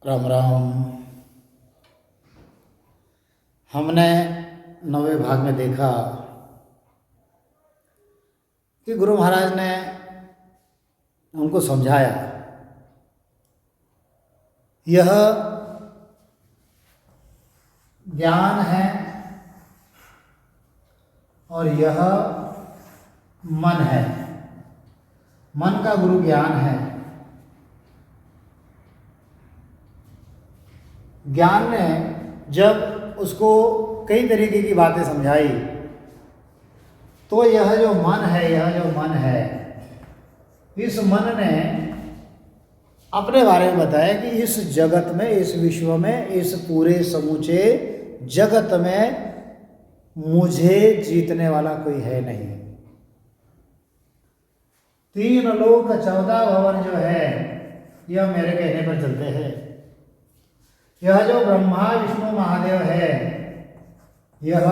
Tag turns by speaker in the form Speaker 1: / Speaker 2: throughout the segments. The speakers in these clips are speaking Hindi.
Speaker 1: राम राम। हमने 9वें भाग में देखा कि गुरु महाराज ने हमको समझाया यह ज्ञान है और यह मन है। मन का गुरु ज्ञान है। ज्ञान ने जब उसको कई तरीके की बातें समझाई तो यह जो मन है इस मन ने अपने बारे में बताया कि इस जगत में, इस विश्व में, इस पूरे समूचे जगत में मुझे जीतने वाला कोई है नहीं। 3 लोक 14 भवन जो है यह मेरे कहने पर चलते हैं। यह जो ब्रह्मा विष्णु महादेव है यह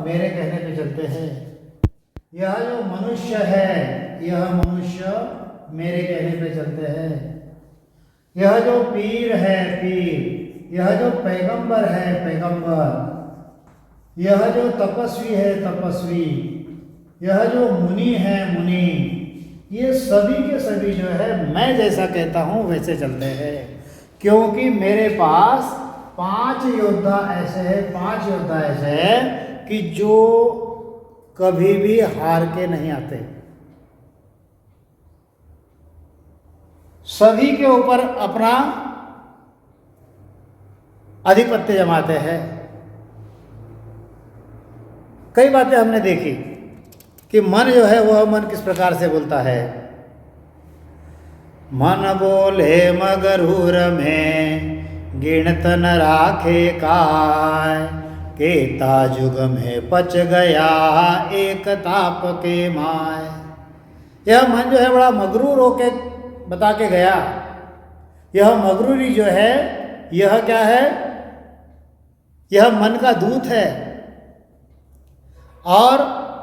Speaker 1: मेरे कहने पे चलते हैं। यह जो मनुष्य है यह मनुष्य मेरे कहने पे चलते हैं। यह जो पीर है पीर, यह जो पैगंबर है पैगंबर, यह जो तपस्वी है तपस्वी, यह जो मुनि है मुनि, ये सभी के सभी जो है मैं जैसा कहता हूँ वैसे चलते हैं। क्योंकि मेरे पास 5 योद्धा ऐसे हैं कि जो कभी भी हार के नहीं आते। सभी के ऊपर अपना आधिपत्य जमाते हैं। कई बातें हमने देखी कि मन जो है वह मन किस प्रकार से बोलता है। मन बोले मगरूर में गिणत न राखे काय, केता जुग में पच गया एक ताप के माय। यह मन जो है बड़ा मगरूर होके बता के गया। यह मगरूरी जो है यह क्या है? यह मन का दूत है और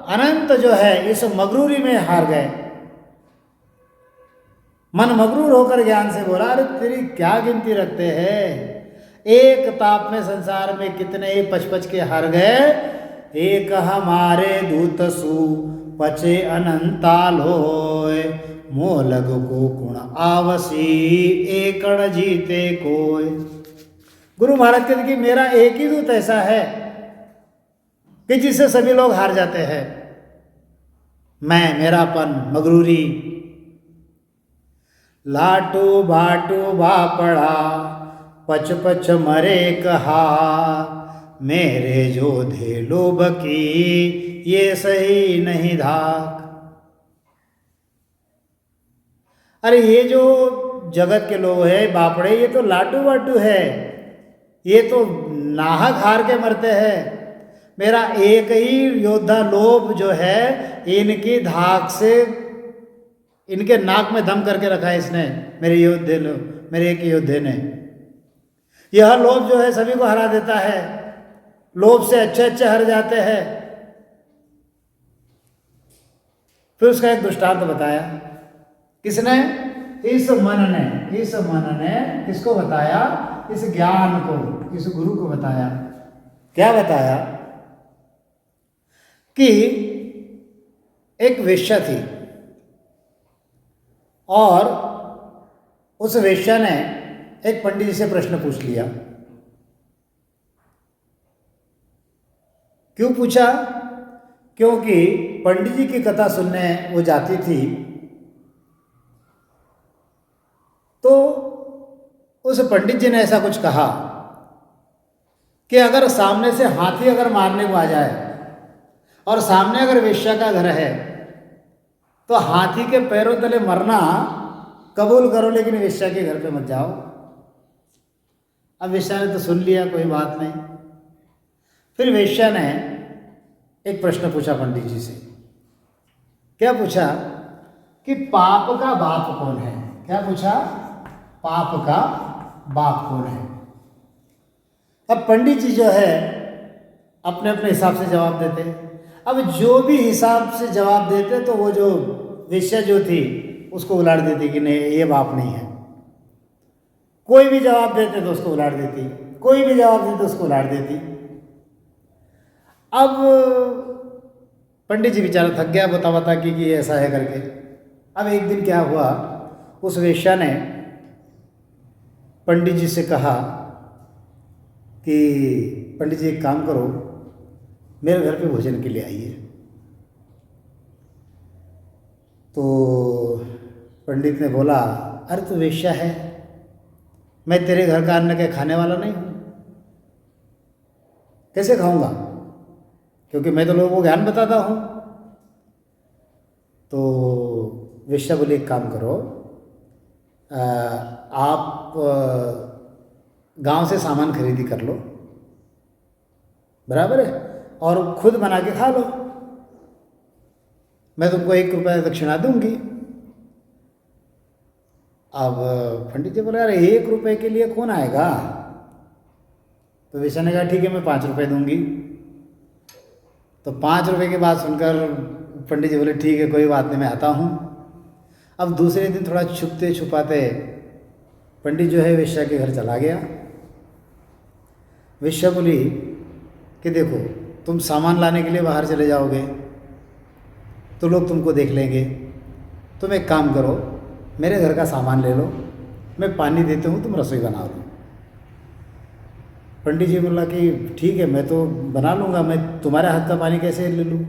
Speaker 1: अनंत जो है इस मगरूरी में हार गए। मन मगरूर होकर ज्ञान से बोला, अरे तेरी क्या गिनती रखते हैं, एक ताप में संसार में कितने ही पच के हार गए। एक हमारे दूत सु पचे अनंताल होय, मोलग को गुण आवसी एकड़ जीते कोय। गुरु महाराज कहते कि मेरा एक ही दूत ऐसा है कि जिससे सभी लोग हार जाते हैं। मैं, मेरापन, मगरूरी। लाटू बाटू बापड़ा पच पच मरे कहा, मेरे जो धे लोभ की ये सही नहीं धाक। अरे ये जो जगत के लोग हैं बापड़े, ये तो लाटू बाटू है, ये तो नाहक हार के मरते हैं। मेरा एक ही योद्धा लोभ जो है इनकी धाक से इनके नाक में दम करके रखा है इसने, मेरे एक योद्धे ने। यह लोभ जो है सभी को हरा देता है। लोभ से अच्छे हार जाते हैं। फिर उसका एक दृष्टांत बताया। किसने? इस मन ने किसको बताया? इस ज्ञान को, इस गुरु को बताया। क्या बताया? कि एक वेश्या थी और उस वेश्या ने एक पंडित जी से प्रश्न पूछ लिया। क्यों पूछा? क्योंकि पंडित जी की कथा सुनने वो जाती थी तो उस पंडित जी ने ऐसा कुछ कहा कि अगर सामने से हाथी अगर मारने को आ जाए और सामने अगर वेश्या का घर है तो हाथी के पैरों तले मरना कबूल करो, लेकिन वेश्या के घर पे मत जाओ। अब वेश्या ने तो सुन लिया, कोई बात नहीं। फिर वेश्या ने एक प्रश्न पूछा पंडित जी से। क्या पूछा? कि पाप का बाप कौन है? क्या पूछा? पाप का बाप कौन है? अब पंडित जी जो है अपने अपने हिसाब से जवाब देते। अब जो भी हिसाब से जवाब देते तो वो जो वेश्या जो थी उसको उलाड़ देती कि नहीं, ये बाप नहीं है। कोई भी जवाब देते तो उसको उलाट देती, कोई भी जवाब देते उसको उलाट देती। अब पंडित जी बेचारा थक गया बता बता कि ऐसा है करके। अब एक दिन क्या हुआ, उस वेश्या ने पंडित जी से कहा कि पंडित जी एक काम करो, मेरे घर पे भोजन के लिए आइए। तो पंडित ने बोला, अरे तू वेश्या है, मैं तेरे घर का अन्न के खाने वाला नहीं हूँ, कैसे खाऊंगा, क्योंकि मैं तो लोगों को ज्ञान बताता हूँ। तो वेश्या बोली एक काम करो, आप गांव से सामान खरीदी कर लो, बराबर है, और खुद बना के खा लो, मैं तुमको 1 रुपया दक्षिणा दूंगी। अब पंडित जी बोले, अरे 1 रुपये के लिए कौन आएगा। तो वेश्या ने कहा ठीक है मैं 5 रुपये दूंगी। तो 5 रुपये की बात सुनकर पंडित जी बोले ठीक है कोई बात नहीं मैं आता हूँ। अब दूसरे दिन थोड़ा छुपते छुपाते पंडित जो है वेश्या के घर चला गया। वेश्या बोली कि देखो तुम सामान लाने के लिए बाहर चले जाओगे तो लोग तुमको देख लेंगे, तुम एक काम करो मेरे घर का सामान ले लो, मैं पानी देता हूँ तुम रसोई बना लो। पंडित जी बोला कि ठीक है मैं तो बना लूँगा, मैं तुम्हारे हाथ का पानी कैसे ले लूँ,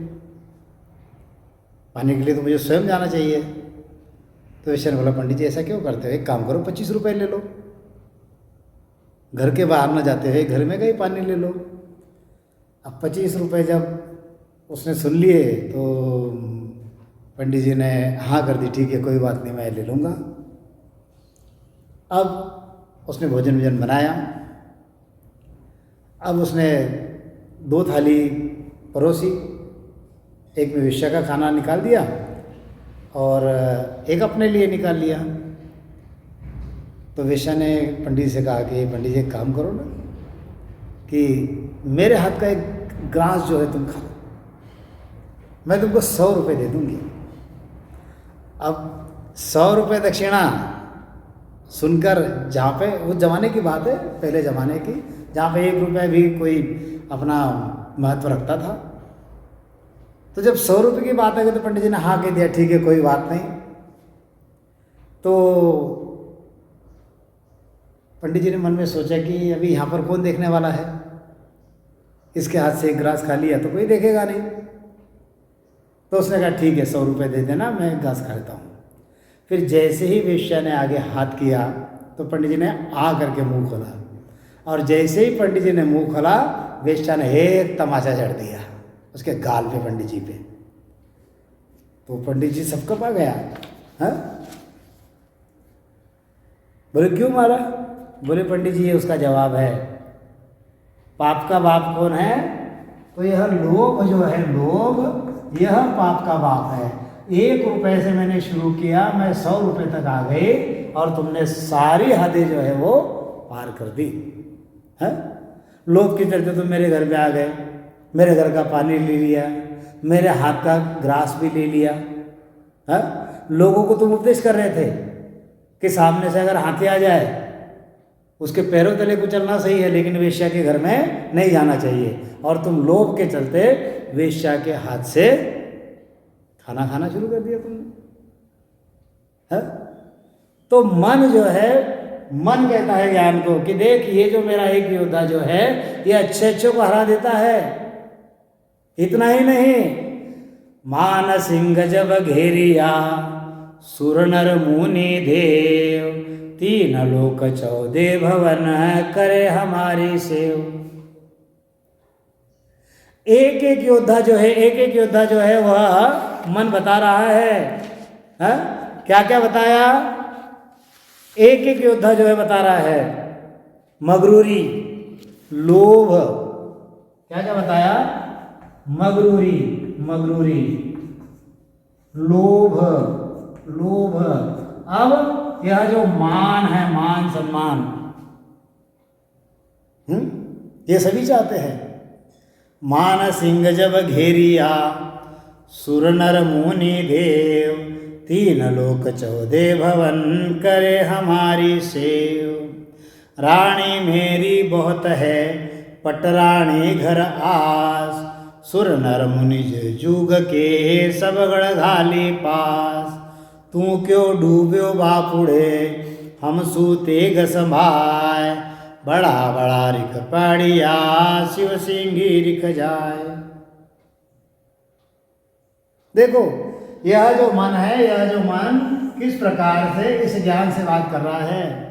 Speaker 1: पानी के लिए तो मुझे स्वयं जाना चाहिए। तो वेश्या ने बोला पंडित जी ऐसा क्यों करते हो, एक काम करो 25 रुपये ले लो, घर के बाहर ना जाते हुए घर में गए पानी ले लो। अब 25 रुपये जब उसने सुन लिए तो पंडित जी ने हाँ कर दी, ठीक है कोई बात नहीं मैं ले लूँगा। अब उसने भोजन बनाया। अब उसने 2 थाली परोसी, एक में वेश्या का खाना निकाल दिया और एक अपने लिए निकाल लिया। तो वेश्या ने पंडित से कहा कि पंडित जी एक काम करो ना कि मेरे हाथ का एक ग्रास जो है तुम खा लो, मैं तुमको 100 रुपये दे दूंगी। अब 100 रुपये दक्षिणा सुनकर, जहाँ पे उस जमाने की बात है, पहले ज़माने की, जहाँ पे 1 रुपये भी कोई अपना महत्व रखता था, तो जब 100 रुपये की बात आ गई तो पंडित जी ने हाँ कह दिया ठीक है कोई बात नहीं। तो पंडित जी ने मन में सोचा कि अभी यहाँ पर कौन देखने वाला है, इसके हाथ से एक ग्रास खा लिया तो कोई देखेगा नहीं। तो उसने कहा ठीक है 100 रुपये दे देना मैं एक ग्रास खा लेता हूँ। फिर जैसे ही वेश्या ने आगे हाथ किया तो पंडित जी ने आ करके मुंह खोला, और जैसे ही पंडित जी ने मुंह खोला वेश्या ने एक तमाचा जड़ दिया उसके गाल पे, पंडित जी पे। तो पंडित जी सबका पा गया। हाँ बोले क्यों मारा, बोले पंडित जी ये उसका जवाब है, पाप का बाप कौन है, तो यह लोभ जो है, लोभ यह पाप का बाप है। 1 रुपये से मैंने शुरू किया, मैं 100 रुपये तक आ गई और तुमने सारी हदें जो है वो पार कर दी। है लोभ के चलते तुम मेरे घर पे आ गए, मेरे घर का पानी ले लिया, मेरे हाथ का ग्रास भी ले लिया। है लोगों को तुम उपदेश कर रहे थे कि सामने से अगर हाथी आ जाए उसके पैरों तले कुचलना सही है, लेकिन वेश्या के घर में नहीं जाना चाहिए, और तुम लोभ के चलते वेश्या के हाथ से खाना खाना शुरू कर दिया तुमने। है तो मन जो है, मन कहता है ज्ञान को कि देख ये जो मेरा एक योद्धा जो है ये अच्छे को हरा देता है। इतना ही नहीं, मान सिंह जब घेरिया सुर नर मुनि देव, 3 लोक 14 भवन करे हमारी सेव। एक एक योद्धा जो है, एक एक योद्धा जो है वह मन बता रहा है। हा? क्या क्या बताया, एक एक योद्धा जो है बता रहा है, मगरूरी, लोभ, क्या क्या बताया, मगरूरी, मगरूरी, लोभ, लोभ। अब यह जो मान है, मान सम्मान, ये सभी चाहते हैं। मान सिंह जब घेरिया सुर नर मुनि देव, 3 लोक 14 भवन करे हमारी सेव। रानी मेरी बहुत है पटरानी घर आस, सुर नर मुनिज जुग के सब गण घाली पास, तू क्यों डूब्यो बापुड़े हम सूते घसमाय, बड़ा बड़ा रिख पाड़िया शिव सिंगी रिख जाए। देखो यह जो मन है, यह जो मन किस प्रकार से इस ज्ञान से बात कर रहा है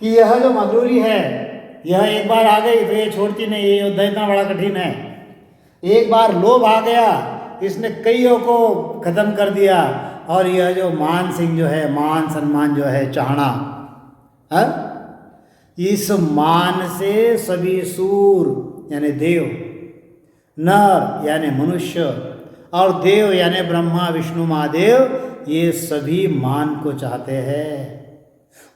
Speaker 1: कि यह जो मगरूरी है, यह एक बार आ गई तो ये छोड़ती नहीं, ये युद्ध इतना बड़ा कठिन है। एक बार लोभ आ गया, इसने कईयों को खत्म कर दिया, और यह जो मान सिंह जो है, मान सम्मान जो है चाहना है, इस मान से सभी सूर यानी देव, नर यानी मनुष्य, और देव यानी ब्रह्मा विष्णु महादेव, ये सभी मान को चाहते हैं।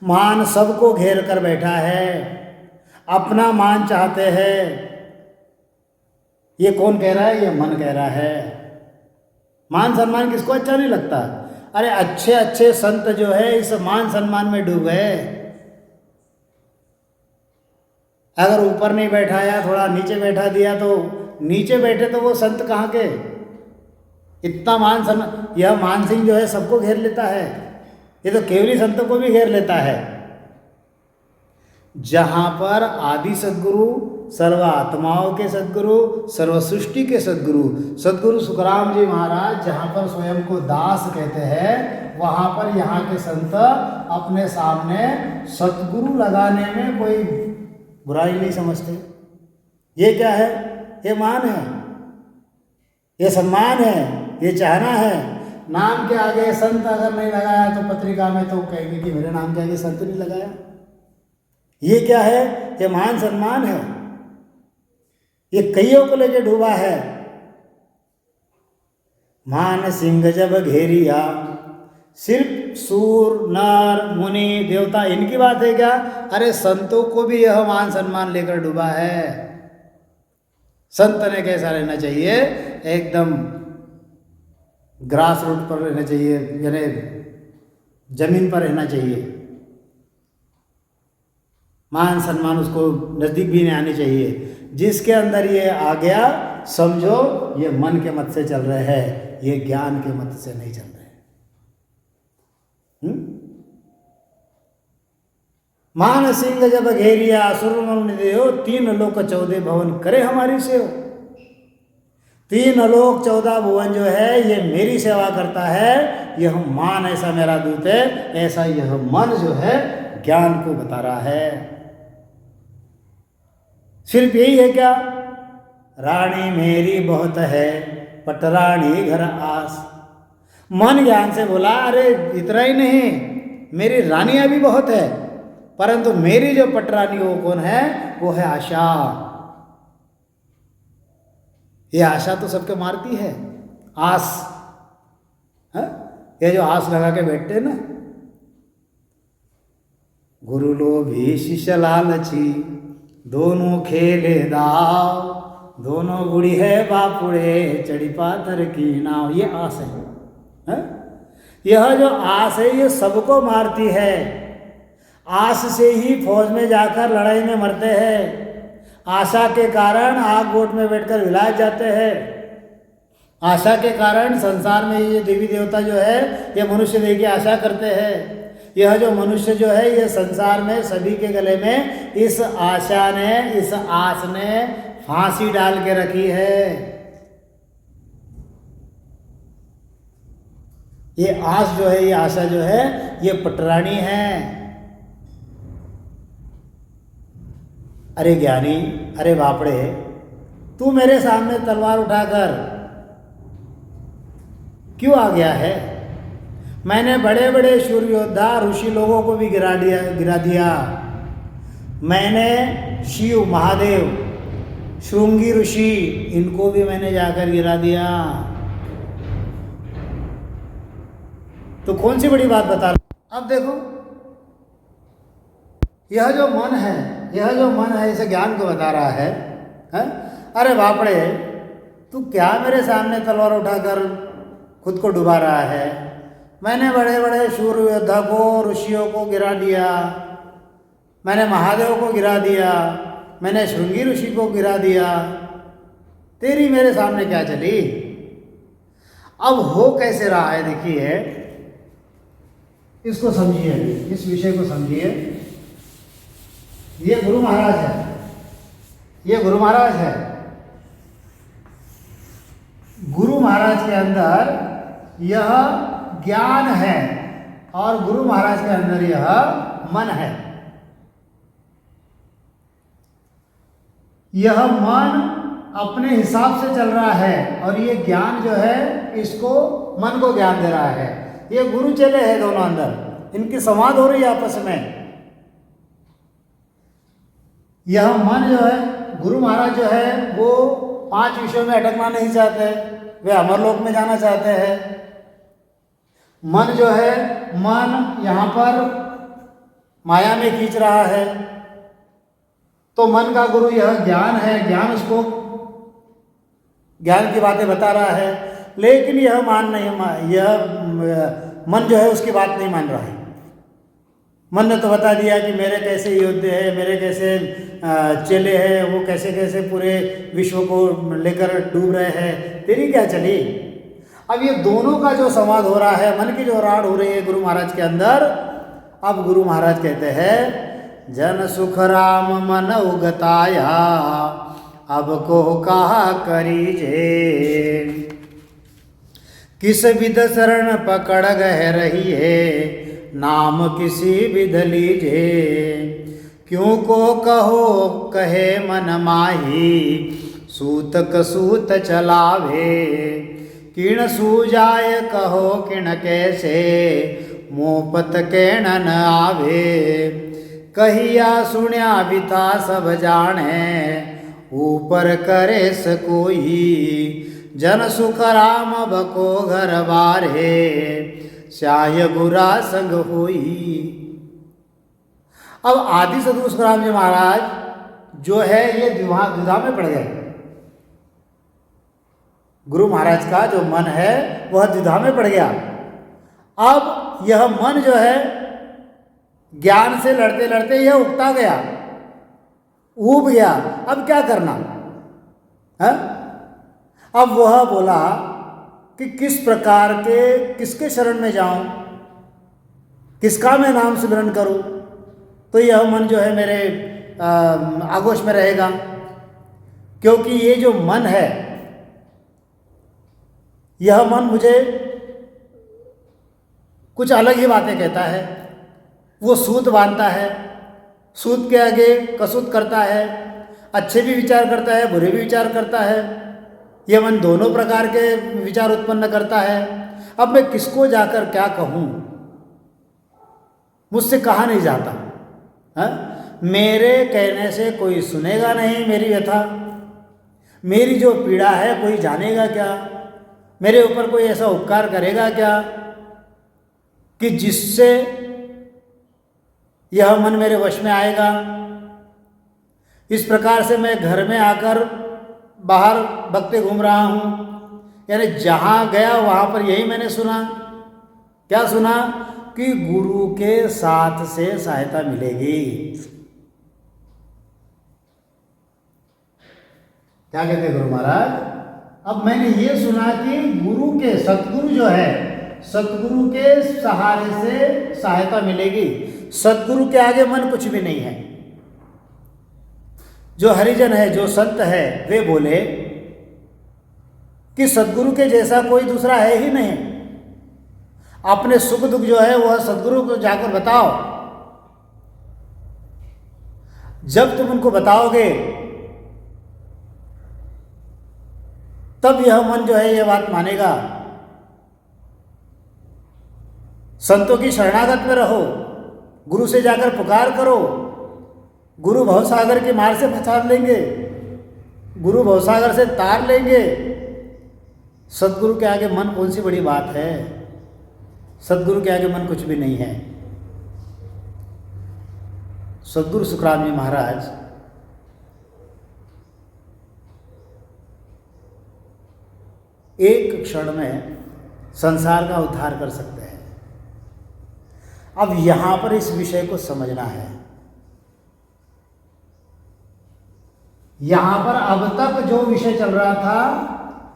Speaker 1: मान सबको घेर कर बैठा है, अपना मान चाहते हैं। ये कौन कह रहा है? ये मन कह रहा है। मान सम्मान किसको अच्छा नहीं लगता? अरे अच्छे अच्छे संत जो है इस मान सम्मान में डूब गए। अगर ऊपर नहीं बैठाया, थोड़ा नीचे बैठा दिया, तो नीचे बैठे तो वो संत कहाँ के? इतना मान सम्मान, यह मान सिंह जो है सबको घेर लेता है। ये तो केवली संतों को भी घेर लेता है। जहां पर आदि सद्गुरु, सर्व आत्माओं के सद्गुरु, सर्व सृष्टि के सद्गुरु, सद्गुरु सुखराम जी महाराज जहां पर स्वयं को दास कहते हैं, वहां पर यहाँ के संत अपने सामने सद्गुरु लगाने में कोई बुराई नहीं समझते। ये क्या है? ये मान है, ये सम्मान है, ये चाहना है। नाम के आगे संत अगर नहीं लगाया तो पत्रिका में तो कहेंगे कि मेरे नाम के आगे संत नहीं लगाया। ये क्या है? ये मान सम्मान है। ये कईयों को लेके डूबा है। मान सिंह जब घेरिया, सिर्फ सूर नर मुनि देवता इनकी बात है क्या? अरे संतों को भी यह मान सम्मान लेकर डूबा है। संत ने कैसा रहना चाहिए? एकदम ग्रास रूट पर रहना चाहिए, यानी जमीन पर रहना चाहिए। मान सम्मान उसको नज़दीक भी नहीं आनी चाहिए। जिसके अंदर ये आ गया, समझो ये मन के मत से चल रहे हैं, ये ज्ञान के मत से नहीं चल रहे। मान सिंह जब घेरिया, असुर देव, 3 लोक 14 भवन करे हमारी सेव। 3 लोक 14 भुवन जो है ये मेरी सेवा करता है। यह मान ऐसा मेरा दूत है, ऐसा यह मन जो है ज्ञान को बता रहा है। सिर्फ यही है क्या? रानी मेरी बहुत है पटरानी घर आस। मन ज्ञान से बोला, अरे इतना ही नहीं, मेरी रानियां भी बहुत है, परंतु मेरी जो पटरानी वो कौन है? वो है आशा। ये आशा तो सबके मारती है। आस है? ये जो आस लगा के बैठते हैं ना, गुरु लोभी शिष्य लालची, दोनों खेले दाव, दोनों बुढ़ी है बापुड़े, चढ़ी पाथर की नाव। ये आस है? यह जो आस है ये सबको मारती है। आस से ही फौज में जाकर लड़ाई में मरते हैं। आशा के कारण आग गोट में बैठकर विलायत जाते हैं। आशा के कारण संसार में ये देवी देवता जो है ये मनुष्य देह की आशा करते हैं। यह जो मनुष्य जो है ये संसार में सभी के गले में इस आशा ने, इस आस ने फांसी डाल के रखी है। ये आस जो है, ये आशा जो है, ये पटरानी है। अरे ज्ञानी, अरे बापड़े, तू मेरे सामने तलवार उठाकर क्यों आ गया है? मैंने बड़े बड़े शूर योद्धा ऋषि लोगों को भी गिरा दिया। मैंने शिव महादेव श्रृंगी ऋषि इनको भी मैंने जाकर गिरा दिया। तो कौन सी बड़ी बात बता रहा? अब देखो यह जो मन है, यह जो मन है इसे ज्ञान को बता रहा है, है? अरे बापड़े, तू क्या मेरे सामने तलवार उठाकर खुद को डुबा रहा है? मैंने बड़े बड़े शूर योद्धा को, ऋषियों को गिरा दिया, मैंने महादेव को गिरा दिया, मैंने श्रृंगी ऋषि को गिरा दिया, तेरी मेरे सामने क्या चली। अब हो कैसे रहा है देखिए, इसको समझिए, इस विषय को समझिए। ये गुरु महाराज है, ये गुरु महाराज है। गुरु महाराज के अंदर यह ज्ञान है और गुरु महाराज के अंदर यह मन है। यह मन अपने हिसाब से चल रहा है और ये ज्ञान जो है इसको मन को ज्ञान दे रहा है। ये गुरु चेले हैं दोनों अंदर, इनकी संवाद हो रही है आपस में। यह मन जो है, गुरु महाराज जो है वो 5 विषयों में अटकना नहीं चाहते, वे अमरलोक में जाना चाहते हैं। मन जो है, मन यहाँ पर माया में खींच रहा है, तो मन का गुरु यह ज्ञान है, ज्ञान उसको ज्ञान की बातें बता रहा है, लेकिन यह मन जो है उसकी बात नहीं मान रहा है। मन ने तो बता दिया कि मेरे कैसे योद्धे हैं, मेरे कैसे चेले हैं, वो कैसे कैसे पूरे विश्व को लेकर डूब रहे हैं, तेरी क्या चली। अब ये दोनों का जो संवाद हो रहा है, मन की जो राड़ हो रही है गुरु महाराज के अंदर, अब गुरु महाराज कहते हैं जन सुख राम मन उगताया, अब को कहा करीजे, किस विध शरण पकड़ गए रही है, नाम किसी विध लीजे, क्यों को कहो कहे मन माही, सूत कसूत चलावे, किण सूजाय कहो किण कैसे, मोपत केण न आवे, कहिया सुन्या बिता सब जाने, ऊपर करे सकोई, जन सुख राम बको घर बारे, स्याय गुरा संग होई। अब आदि सदगुरु सुखराम जी महाराज जो है ये द्विधा में पड़ गए। गुरु महाराज का जो मन है वह द्विधा में पड़ गया। अब यह मन जो है ज्ञान से लड़ते लड़ते यह उगता गया, ऊब गया। अब क्या करना है? अब वह बोला कि किस प्रकार के, किसके शरण में जाऊं, किसका मैं नाम सिमरन करूं, तो यह मन जो है मेरे आगोश में रहेगा। क्योंकि ये जो मन है, यह मन मुझे कुछ अलग ही बातें कहता है। वो सूत बांधता है, सूत के आगे कसूत करता है, अच्छे भी विचार करता है, बुरे भी विचार करता है। यह मन दोनों प्रकार के विचार उत्पन्न करता है। अब मैं किसको जाकर क्या कहूँ, मुझसे कहा नहीं जाता है? मेरे कहने से कोई सुनेगा नहीं मेरी व्यथा, मेरी जो पीड़ा है कोई जानेगा क्या, मेरे ऊपर कोई ऐसा उपकार करेगा क्या कि जिससे यह मन मेरे वश में आएगा। इस प्रकार से मैं घर में आकर बाहर बकते घूम रहा हूँ, यानी जहाँ गया वहाँ पर यही मैंने सुना। क्या सुना? कि गुरु के साथ से सहायता मिलेगी। क्या कहते हैं गुरु महाराज? अब मैंने ये सुना कि गुरु के, सतगुरु जो है, सतगुरु के सहारे से सहायता मिलेगी। सतगुरु के आगे मन कुछ भी नहीं है। जो हरिजन है, जो संत है, वे बोले कि सतगुरु के जैसा कोई दूसरा है ही नहीं। अपने सुख दुख जो है वह सतगुरु को जाकर बताओ। जब तुम उनको बताओगे तब यह मन जो है यह बात मानेगा। संतों की शरणागत में रहो, गुरु से जाकर पुकार करो। गुरु भवसागर की मार से पछाड़ लेंगे, गुरु भवसागर से तार लेंगे। सतगुरु के आगे मन कौन सी बड़ी बात है? सतगुरु के आगे मन कुछ भी नहीं है। सतगुरु सुखराम जी महाराज एक क्षण में संसार का उद्धार कर सकते हैं। अब यहां पर इस विषय को समझना है। यहां पर अब तक जो विषय चल रहा था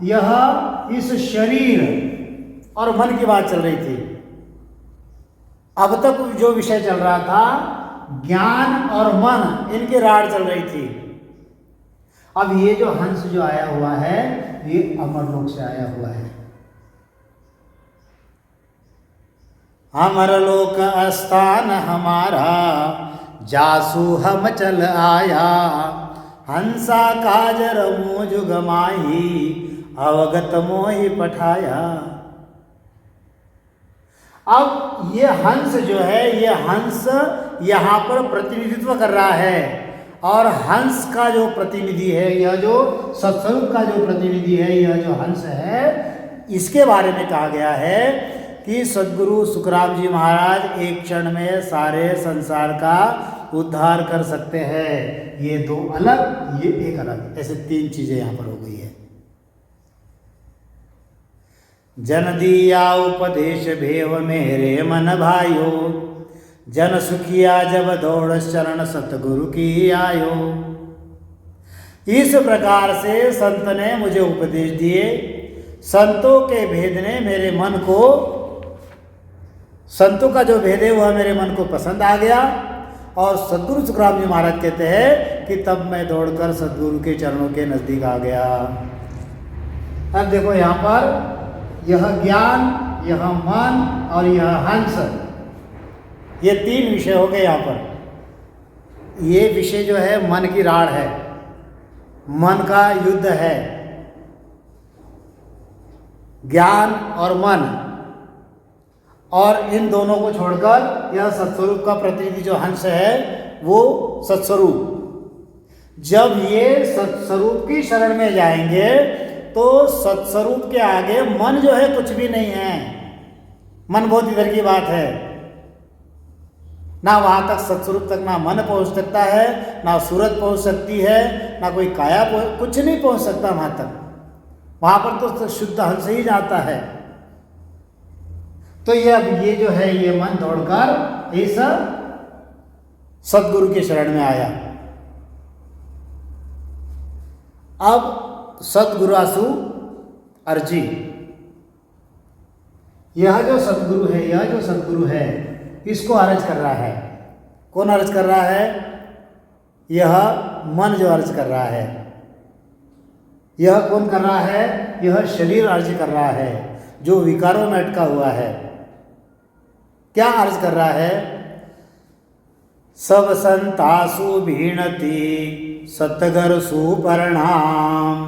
Speaker 1: यह इस शरीर और मन की बात चल रही थी। अब तक जो विषय चल रहा था ज्ञान और मन, इनकी राड चल रही थी। अब ये जो हंस जो आया हुआ है ये अमरलोक से आया हुआ है। अमरलोक स्थान हमारा जासु हम चल आया, हंसा काजर मोजुग माही अवगत मोहि पठाया। अब ये हंस जो है, ये हंस यहाँ पर प्रतिनिधित्व कर रहा है, और हंस का जो प्रतिनिधि है, यह जो सत्स्वरूप का जो प्रतिनिधि है, यह जो हंस है, इसके बारे में कहा गया है कि सद्गुरु सुखराम जी महाराज एक क्षण में सारे संसार का उद्धार कर सकते हैं। ये दो अलग, ये एक अलग, ऐसे तीन चीजें यहाँ पर हो गई है। जन दिया उपदेश भेव मेरे मन भाइयो, जन सुखिया जब दौड़ शरण सतगुरु की आयो। इस प्रकार से संत ने मुझे उपदेश दिए, संतों के भेद ने मेरे मन को, संतों का जो भेद है वह मेरे मन को पसंद आ गया। और सद्गुरु सुखराम जी महाराज कहते हैं कि तब मैं दौड़कर सद्गुरु के चरणों के नजदीक आ गया। अब देखो यहाँ पर यह ज्ञान, यह मन और यह हंस, ये तीन विषय हो गए। यहाँ पर ये विषय जो है मन की राड़ है, मन का युद्ध है। ज्ञान और मन, और इन दोनों को छोड़कर यह सत्स्वरूप का प्रतिनिधि जो हंस है वो सत्स्वरूप। जब ये सत्स्वरूप की शरण में जाएंगे तो सत्स्वरूप के आगे मन जो है कुछ भी नहीं है। मन बहुत इधर की बात है, ना वहां तक सत्स्वरूप तक ना मन पहुंच सकता है, ना सूरत पहुंच सकती है, ना कोई काया कुछ नहीं पहुंच सकता वहां तक। वहां पर तो शुद्ध हंस ही जाता है। तो ये अब ये जो है ये मन दौड़कर इस सद्गुरु के शरण में आया। अब सद्गुरासु अर्जी, यह जो सद्गुरु है, यह जो सद्गुरु है, इसको अर्ज कर रहा है। कौन अर्ज कर रहा है? यह मन जो अर्ज कर रहा है। यह कौन कर रहा है? यह शरीर अर्ज कर रहा है जो विकारों में अटका हुआ है। क्या अर्ज कर रहा है? सब संतासु भीणति सतगर सुपरणाम,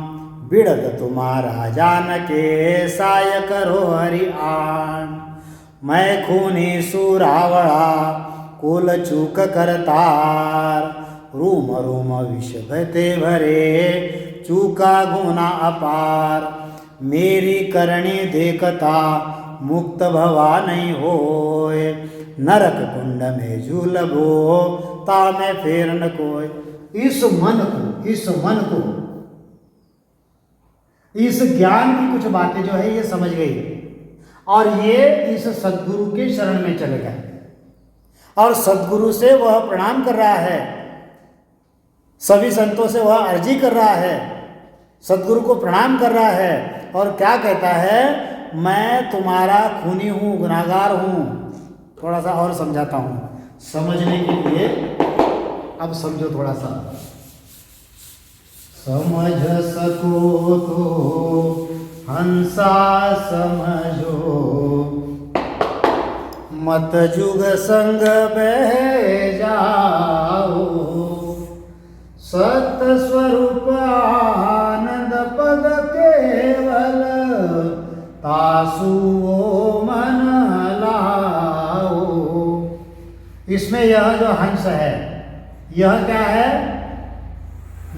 Speaker 1: बिड़द तुम्हारा जान के साय करो हरि आन। मैं खूनी सुरावड़ा कुल चूक करतार, रूम रूम विष भते भरे चूका गुना अपार। मेरी करणी देखता मुक्त भवा नहीं होए, नरक कुंड में झूलबो ता में फेर न कोय। इस मन को, इस ज्ञान की कुछ बातें जो है ये समझ गई, और ये इस सद्गुरु के शरण में चले गए, और सद्गुरु से वह प्रणाम कर रहा है, सभी संतों से वह अर्जी कर रहा है, सद्गुरु को प्रणाम कर रहा है। और क्या कहता है? मैं तुम्हारा खूनी हूँ, गुनाहगार हूँ। थोड़ा सा और समझाता हूँ समझने के लिए, अब समझो थोड़ा सा। समझ सको तो हंसा समझो, मत जुग संग बह जाओ। सत स्वरूप आनंद पद केवल, तासु ओ मन लाओ। इसमें यह जो हंस है, यह क्या है?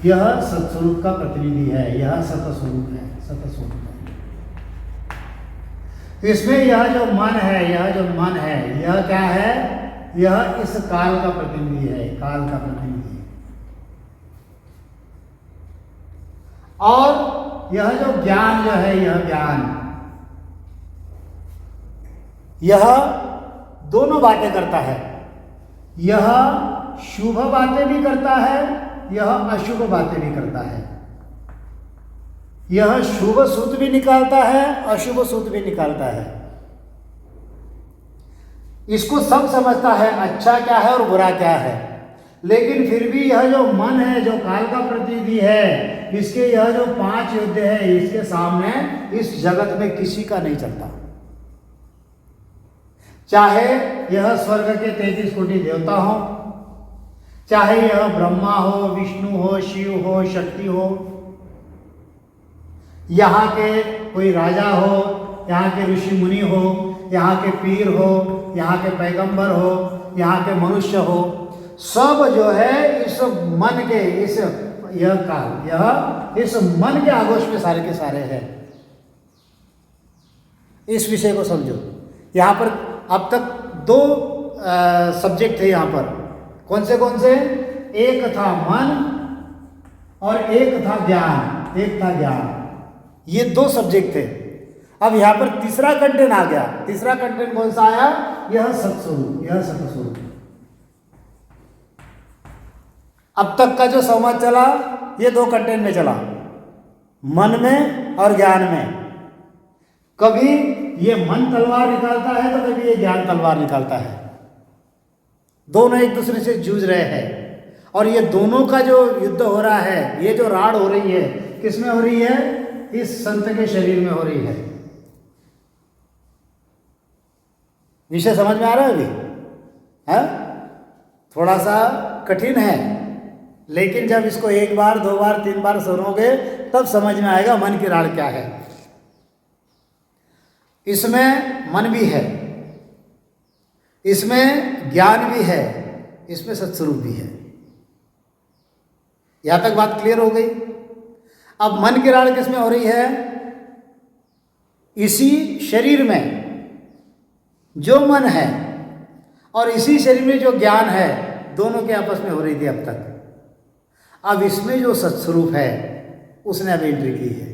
Speaker 1: यह सत्स्वरूप का प्रतिनिधि है, यह सतस्वरूप है, सतस्वरूप है। इसमें यह जो मन है, यह जो मन है, यह क्या है? यह इस काल का प्रतिनिधि है, काल का प्रतिनिधि है। और यह जो ज्ञान जो है, यह ज्ञान, यह दोनों बातें करता है। यह शुभ बातें भी करता है, यह अशुभ बातें भी करता है। यह शुभ सूत्र भी निकालता है, अशुभ सूत्र भी निकालता है। इसको सब समझता है अच्छा क्या है और बुरा क्या है, लेकिन फिर भी यह जो मन है, जो काल का प्रतिनिधि है, इसके यह जो 5 युद्ध है, इसके सामने इस जगत में किसी का नहीं चलता। चाहे यह स्वर्ग के 33 कोटि देवता हो, चाहे यह ब्रह्मा हो, विष्णु हो, शिव हो, शक्ति हो, यहाँ के कोई राजा हो, यहाँ के ऋषि मुनि हो, यहाँ के पीर हो, यहाँ के पैगंबर हो, यहाँ के मनुष्य हो, सब जो है इस मन के इस मन के आगोश में सारे के सारे हैं। इस विषय को समझो। यहाँ पर अब तक 2 सब्जेक्ट थे यहाँ पर। कौन से? एक था मन और एक था ज्ञान। ये 2 सब्जेक्ट थे। अब यहाँ पर तीसरा कंटेंट आ गया। तीसरा कंटेंट कौन सा आया? यह सत्स्वरूप, यह सत्स्वरूप। अब तक का जो संवाद चला ये 2 कंटेंट में चला, मन में और ज्ञान में। कभी ये मन तलवार निकालता है तो कभी ये ज्ञान तलवार निकालता है। दोनों एक दूसरे से जूझ रहे हैं और ये दोनों का जो युद्ध हो रहा है, ये जो राड़ हो रही है, किस में हो रही है? इस संत के शरीर में हो रही है। विषय समझ में आ रहा है अभी? है थोड़ा सा कठिन है, लेकिन जब इसको 1 बार 2 बार 3 बार सुनोगे तब समझ में आएगा मन की राड़ क्या है। इसमें मन भी है, इसमें ज्ञान भी है, इसमें सत्स्वरूप भी है। यहां तक बात क्लियर हो गई। अब मन की राड़ किसमें हो रही है? इसी शरीर में जो मन है और इसी शरीर में जो ज्ञान है, दोनों के आपस में हो रही थी अब तक। अब इसमें जो सत्स्वरूप है उसने अब एंट्री की है।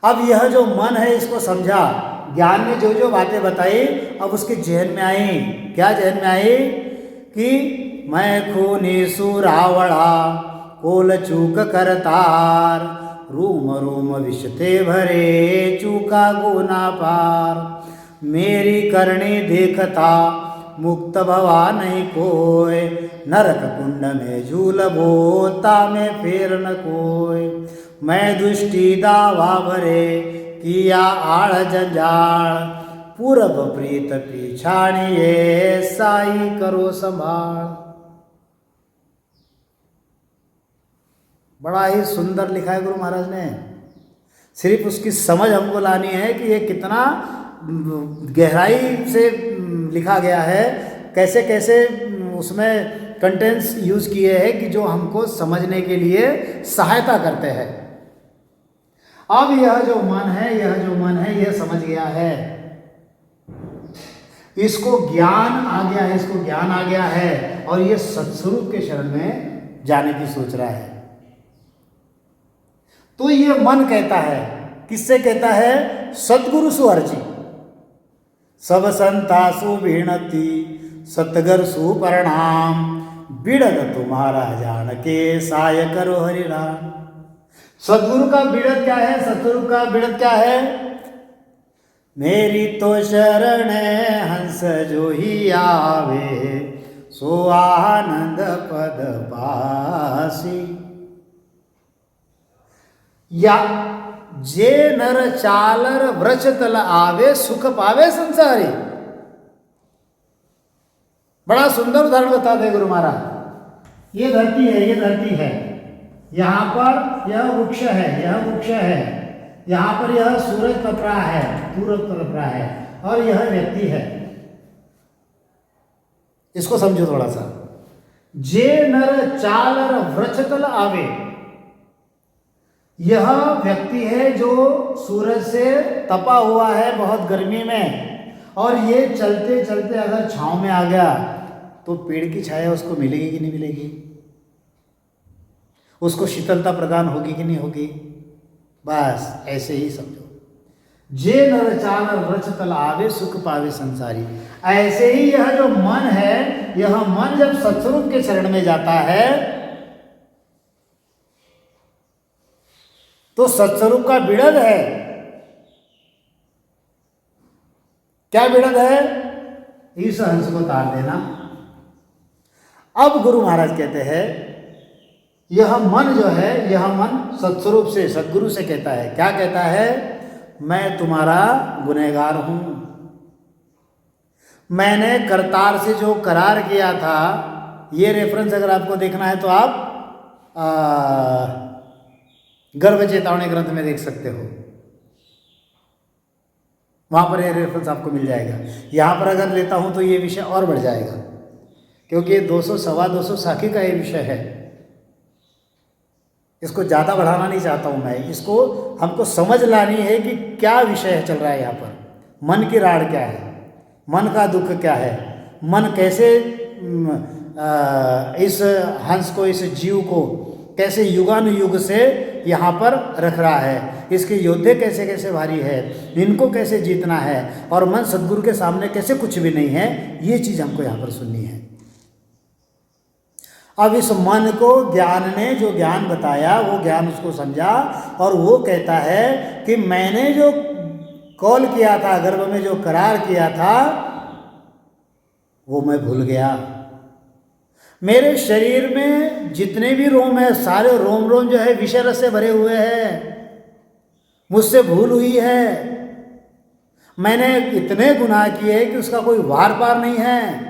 Speaker 1: अब यह जो मन है इसको समझा, ज्ञान ने जो जो बातें बताई अब उसके जहन में आई। क्या जहन में आई? कि मैं खूनी सुरावड़ा कोल चूक करतार, रूम रूम विषते भरे चूका गुना पार, मेरी करणी देखता मुक्त भवा नहीं कोय, नरक कुंड में झूल बोता में फेर न कोय, मैं दुष्टि दावा भरे किया आड़ जंजाल, पूरब प्रीत पीछाड़िए साई करो संभाल। बड़ा ही सुंदर लिखा है गुरु महाराज ने। सिर्फ उसकी समझ हमको लानी है कि ये कितना गहराई से लिखा गया है, कैसे कैसे उसमें कंटेंट्स यूज किए हैं कि जो हमको समझने के लिए सहायता करते हैं। अब यह जो मन है यह समझ गया है, इसको ज्ञान आ गया है और ये सत्स्वरूप के शरण में जाने की सोच रहा है। तो ये मन कहता है, किससे कहता है? सद्गुरु सुहर्जी, सब संता सुभिणति सतगर सुपरिणाम, बिड़द तुम्हारा जान के साय करो हरि राम। सद्गुरु का बिड़द क्या है? सतस्वरूप का बिड़द क्या है? मेरी तो शरण हंस जो ही आवे, सो आनंद पद पासी, या जे नर चालर व्रच तल आवे, सुख पावे संसारी। बड़ा सुंदर उदाहरण बता दे गुरु महाराज। ये धरती है, यहाँ पर यह वृक्ष है, यहाँ पर यह सूरज तप रहा है, और यह व्यक्ति है। इसको समझो थोड़ा सा। जे नर चालर व्रच तल आवे, यह व्यक्ति है जो सूरज से तपा हुआ है बहुत गर्मी में, और ये चलते चलते अगर छांव में आ गया तो पेड़ की छाया उसको मिलेगी कि नहीं मिलेगी? उसको शीतलता प्रदान होगी कि नहीं होगी? बस ऐसे ही समझो। जे नर चाल रचतल आवे सुख पावे संसारी। ऐसे ही यह जो मन है, यह मन जब सत्स्वरूप के शरण में जाता है तो सत्स्वरूप का बिड़द है। क्या बिड़द है? इस हंस को तार देना। अब गुरु महाराज कहते हैं यह मन जो है, यह मन सत्स्वरूप से, सद्गुरु से कहता है। क्या कहता है? मैं तुम्हारा गुनहगार हूं। मैंने करतार से जो करार किया था, ये रेफरेंस अगर आपको देखना है तो आप गर्भ चेतावनी ग्रंथ में देख सकते हो, वहां पर ये रेफरेंस आपको मिल जाएगा। यहां पर अगर लेता हूं तो ये विषय और बढ़ जाएगा, क्योंकि ये 200 सवा 200 साखी का ये विषय है। इसको ज़्यादा बढ़ाना नहीं चाहता हूं मैं, इसको हमको समझ लानी है कि क्या विषय चल रहा है यहाँ पर। मन की राड़ क्या है, मन का दुख क्या है, मन कैसे इस हंस को, इस जीव को कैसे युगानुयुग से यहाँ पर रख रहा है, इसके योद्धे कैसे कैसे भारी है, इनको कैसे जीतना है, और मन सद्गुरु के सामने कैसे कुछ भी नहीं है। ये चीज़ हमको यहाँ पर सुननी है। अब इस मन को ज्ञान ने जो ज्ञान बताया, वो ज्ञान उसको समझा, और वो कहता है कि मैंने जो कॉल किया था, गर्भ में जो करार किया था, वो मैं भूल गया। मेरे शरीर में जितने भी रोम है, सारे रोम रोम जो है विषय रस से भरे हुए हैं। मुझसे भूल हुई है। मैंने इतने गुनाह किए कि उसका कोई वार पार नहीं है।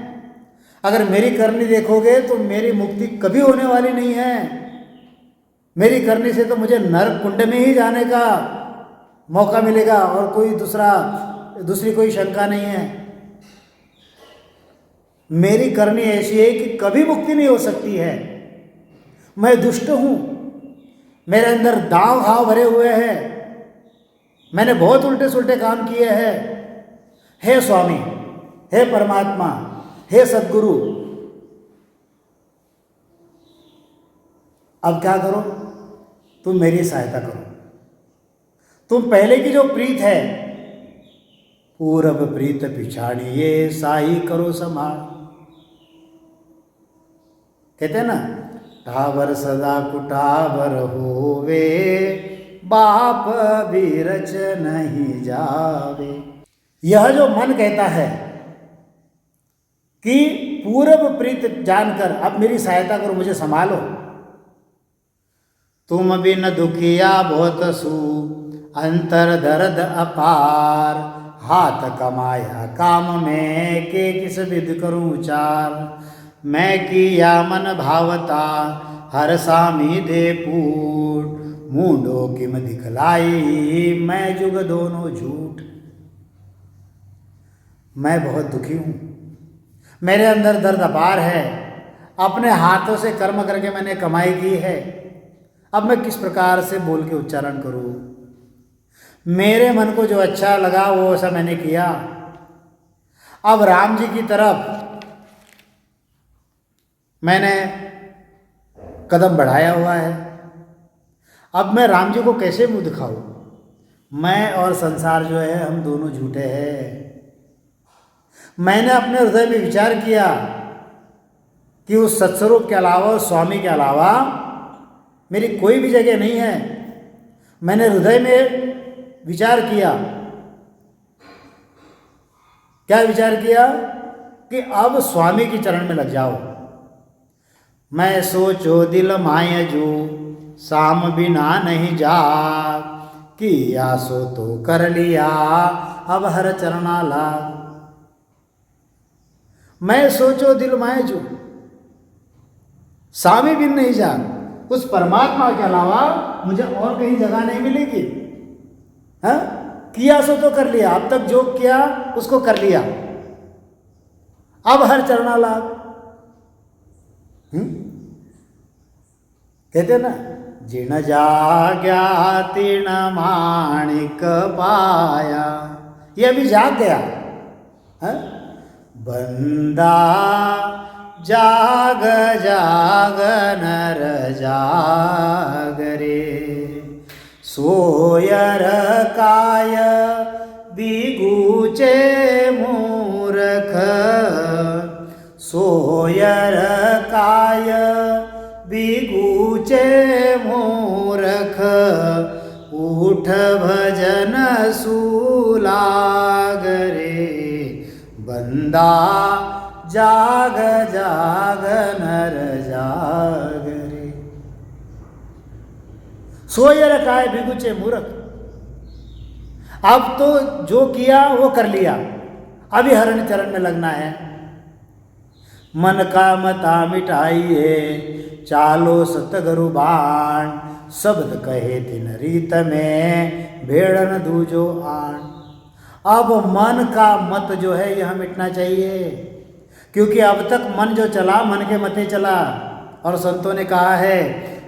Speaker 1: अगर मेरी करनी देखोगे तो मेरी मुक्ति कभी होने वाली नहीं है। मेरी करनी से तो मुझे नरक कुंड में ही जाने का मौका मिलेगा, और कोई दूसरी कोई शंका नहीं है। मेरी करनी ऐसी है कि कभी मुक्ति नहीं हो सकती है। मैं दुष्ट हूं, मेरे अंदर दाव भाव भरे हुए हैं, मैंने बहुत उल्टे सुल्टे काम किए हैं। हे स्वामी, हे परमात्मा, हे सद्गुरु, अब क्या करो? तुम मेरी सहायता करो। तुम पहले की जो प्रीत है, पूरब प्रीत पिछाड़िए साई करो संभाल। कहते हैं ना, टावर सदा कुटावर होवे, बाप बीरच नहीं जावे। यह जो मन कहता है कि पूरब प्रीत जानकर अब मेरी सहायता करो, मुझे संभालो। तुम बिन दुखिया बहुत सू, अंतर दर्द अपार, हाथ कमाया काम में के किस विध करूं उचार। मैं किया मन भावता हर सामी दे पूट, मूंडो किम दिखलाई मैं जुग दोनों झूठ। मैं बहुत दुखी हूँ, मेरे अंदर दर्द अपार है, अपने हाथों से कर्म करके मैंने कमाई की है। अब मैं किस प्रकार से बोल के उच्चारण करूँ? मेरे मन को जो अच्छा लगा वो ऐसा मैंने किया। अब राम जी की तरफ मैंने कदम बढ़ाया हुआ है। अब मैं राम जी को कैसे मुंह दिखाऊं? मैं और संसार जो है, हम दोनों झूठे हैं। मैंने अपने हृदय में विचार किया कि उस सत्स्वरूप के अलावा, उस स्वामी के अलावा मेरी कोई भी जगह नहीं है। मैंने हृदय में विचार किया। क्या विचार किया? कि अब स्वामी के चरण में लग जाओ। मैं सोचो दिल माय जो, साम बिना नहीं जा, किया सो तो कर लिया, अब हर चरना लाग। मैं सोचो दिल माय जो, स्वामी बिन नहीं जा, उस परमात्मा के अलावा मुझे और कहीं जगह नहीं मिलेगी। हाँ, किया सो तो कर लिया, अब तक जो किया उसको कर लिया, अब हर चरना लाग। कहते ना, जिन जाग्या तीन माणिक पाया, ये अभी जाग गया। है? बंदा जाग जाग नर जाग रे, सोयर काय बिगूचे मूर्ख सोयर काय बिगूचे मूर्ख उठ भजन सुलाग रे बंदा जाग जाग नर जाग रे। सोयर काय बिगुचे मूर्ख, अब तो जो किया वो कर लिया, अभी हरण चरण में लगना है। मन का मता मिटाइए चालो सतगुरु बाण शब्द कहे तिन रीत में भेड़न दूजो आण। अब मन का मत जो है यह मिटना चाहिए, क्योंकि अब तक मन जो चला मन के मते चला, और संतों ने कहा है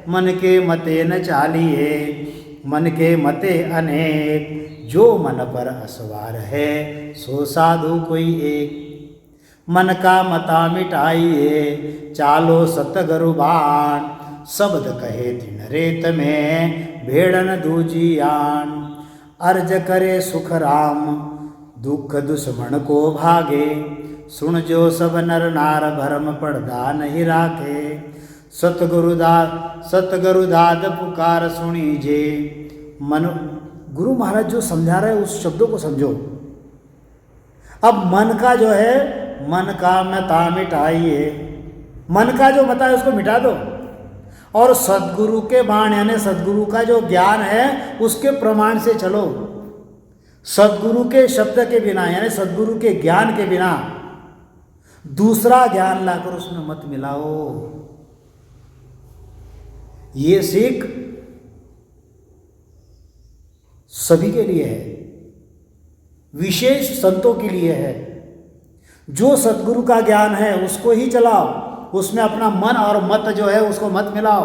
Speaker 1: मन के मते न चालिए मन के मते अनेक जो मन पर असवार है सो साधु कोई एक। मन का मता मिटाइए चालो सतगुरु बाण शब्द कहे तिन रेत में भेड़न दूजी आन। अर्ज करे सुख राम दुख दुश्मन को भागे सुन जो सब नर नार भरम पड़दा नहीं राखे। सतगुरु दाद पुकार सुनीजे। मन गुरु महाराज जो समझा रहे उस शब्दों को समझो। अब मन का जो है मन का मता मिटाइए, मन का जो मता है उसको मिटा दो, और सद्गुरु के बाण यानी सद्गुरु का जो ज्ञान है उसके प्रमाण से चलो। सद्गुरु के शब्द के बिना यानी सद्गुरु के ज्ञान के बिना दूसरा ज्ञान लाकर उसमें मत मिलाओ। ये सीख सभी के लिए है, विशेष संतों के लिए है। जो सद्गुरु का ज्ञान है उसको ही चलाओ, उसमें अपना मन और मत जो है उसको मत मिलाओ।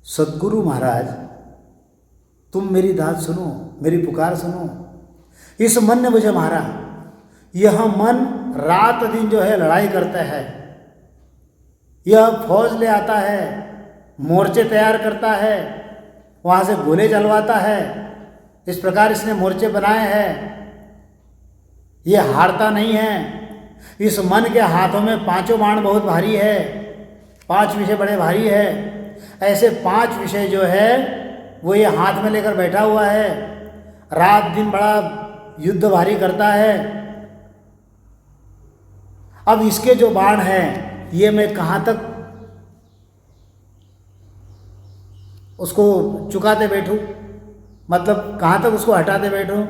Speaker 1: सद्गुरु महाराज तुम मेरी दाद सुनो, मेरी पुकार सुनो। इस मन ने मुझे मारा, यह मन रात दिन जो है लड़ाई करता है, यह फौज ले आता है, मोर्चे तैयार करता है, वहाँ से गोले चलवाता है। इस प्रकार इसने मोर्चे बनाए हैं, ये हारता नहीं है। इस मन के हाथों में पांचों बाण बहुत भारी है, 5 विषय बड़े भारी है। ऐसे 5 विषय जो है वो ये हाथ में लेकर बैठा हुआ है, रात दिन बड़ा युद्ध भारी करता है। अब इसके जो बाण हैं ये मैं कहाँ तक उसको चुकाते बैठूं, मतलब कहाँ तक उसको हटाते बैठूं।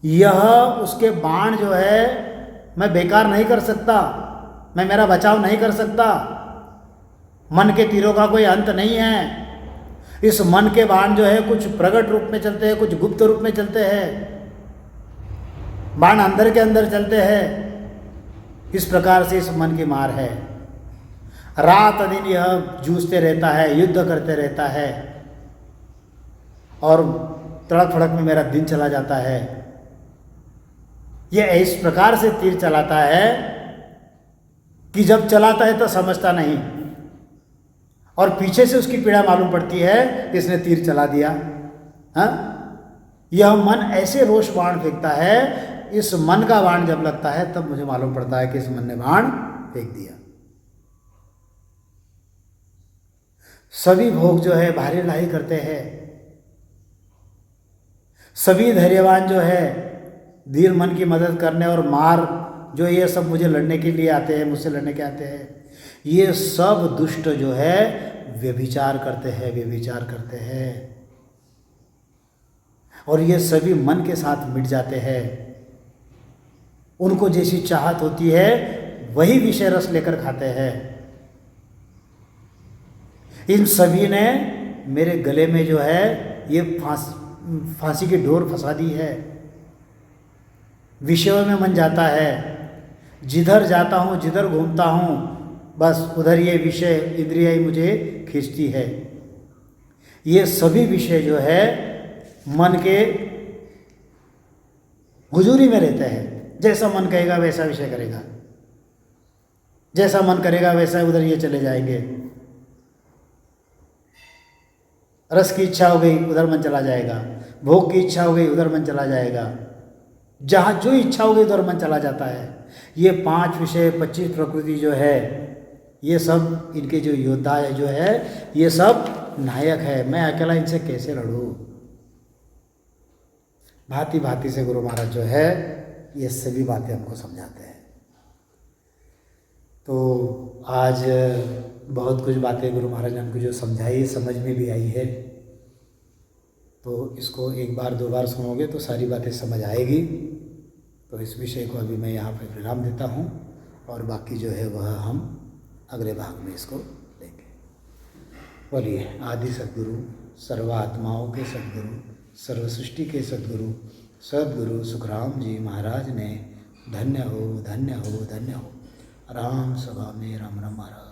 Speaker 1: यह उसके बाण जो है मैं बेकार नहीं कर सकता, मैं मेरा बचाव नहीं कर सकता। मन के तीरों का कोई अंत नहीं है। इस मन के बाण जो है कुछ प्रकट रूप में चलते हैं, कुछ गुप्त रूप में चलते हैं, बाण अंदर के अंदर चलते हैं। इस प्रकार से इस मन की मार है। रात दिन यह जूझते रहता है, युद्ध करते रहता है, और तड़क फड़क में मेरा दिन चला जाता है। यह इस प्रकार से तीर चलाता है कि जब चलाता है तो समझता नहीं, और पीछे से उसकी पीड़ा मालूम पड़ती है इसने तीर चला दिया। हाँ, यह मन ऐसे रोष बाण फेंकता है। इस मन का बाण जब लगता है तब मुझे मालूम पड़ता है कि इस मन ने बाण फेंक दिया। सभी भोग जो है भारी लड़ाई करते हैं, सभी धैर्यवान जो है धीर मन की मदद करने और मार जो ये सब मुझे लड़ने के लिए आते हैं, मुझसे लड़ने के आते हैं, ये सब दुष्ट जो है व्यभिचार करते हैं, व्यभिचार करते हैं, और ये सभी मन के साथ मिट जाते हैं। उनको जैसी चाहत होती है वही विषय रस लेकर खाते हैं। इन सभी ने मेरे गले में जो है ये फांसी की डोर फंसा दी है। विषयों में मन जाता है, जिधर जाता हूँ, जिधर घूमता हूँ, बस उधर ये विषय इंद्रिया ही मुझे खींचती है। ये सभी विषय जो है मन के हुजूरी में रहते हैं। जैसा मन कहेगा वैसा विषय करेगा, जैसा मन करेगा वैसा उधर ये चले जाएंगे। रस की इच्छा हो गई उधर मन चला जाएगा, भोग की इच्छा हो गई उधर मन चला जाएगा, जहाँ जो इच्छा हो गई उधर मन चला जाता है। ये 5 विषय 25 प्रकृति जो है, ये सब इनके जो योद्धा है जो है, ये सब नायक है। मैं अकेला इनसे कैसे लड़ूं? भांति भांति से गुरु महाराज जो है ये सभी बातें हमको समझाते हैं। तो आज बहुत कुछ बातें गुरु महाराज ने हमको जो समझाई, समझ में भी आई है। तो इसको एक बार 2 बार सुनोगे तो सारी बातें समझ आएगी। तो इस विषय को अभी मैं यहाँ पे विराम देता हूँ और बाकी जो है वह हम अगले भाग में इसको लेंगे। बोलिए आदि सद्गुरु, सर्वात्माओं के सद्गुरु, सर्व सृष्टि के सद्गुरु, सद्गुरु सुखराम जी महाराज ने धन्य हो, धन्य हो, धन्य हो। राम सभा में राम राम महाराज।